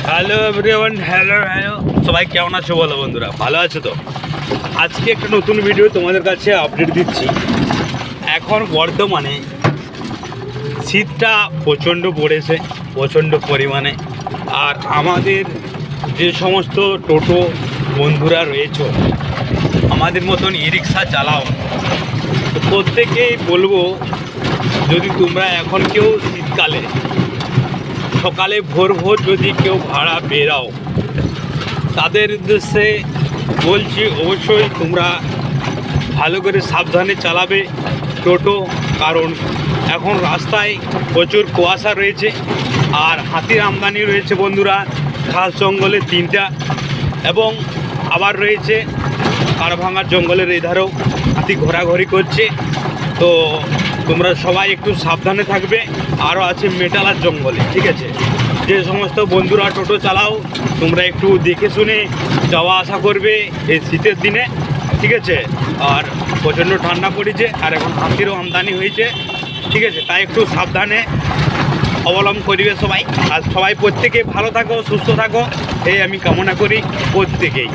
Hello everyone, hello hello, সবাই কেমন আছো বলো বন্ধুরা? ভালো আছো তো? আজকে একটা নতুন ভিডিও তোমাদের কাছে আপডেট দিচ্ছি। এখন বর্তমানে শীতটা প্রচণ্ড পড়েছে, প্রচণ্ড পরিমাণে। আর আমাদের যে সমস্ত টোটো বন্ধুরা রয়েছে, আমাদের মতন ই রিক্সা চালাও, তো প্রত্যেকেই বলবো, যদি তোমরা এখন কেউ শীতকালে সকালে ভোর ভোর যদি কেউ ভাড়া বেরাও, তাদের উদ্দেশ্যে বলছি অবশ্যই তোমরা ভালো করে সাবধানে চালাবে টোটো। কারণ এখন রাস্তায় প্রচুর কুয়াশা রয়েছে আর হাতির আমদানি রয়েছে বন্ধুরা, খাস জঙ্গলে 3টা, এবং আবার রয়েছে কারভাঙার জঙ্গলের এই ধারেও হাতি ঘোরাঘুরি করছে। তো তোমরা সবাই একটু সাবধানে থাকবে। আরও আছে মেটালার জঙ্গলে, ঠিক আছে? যে সমস্ত বন্ধুরা টোটো চালাও, তোমরা একটু দেখে শুনে যাওয়া আসা করবে এই শীতের দিনে, ঠিক আছে? আর প্রচণ্ড ঠান্ডা পড়েছে আর এখন হাতিরও আমদানি হয়েছে, ঠিক আছে? তাই একটু সাবধানে অবলম্বন করিবে সবাই। আর সবাই প্রত্যেকে ভালো থাকো, সুস্থ থাকো, এই আমি কামনা করি প্রত্যেকেই।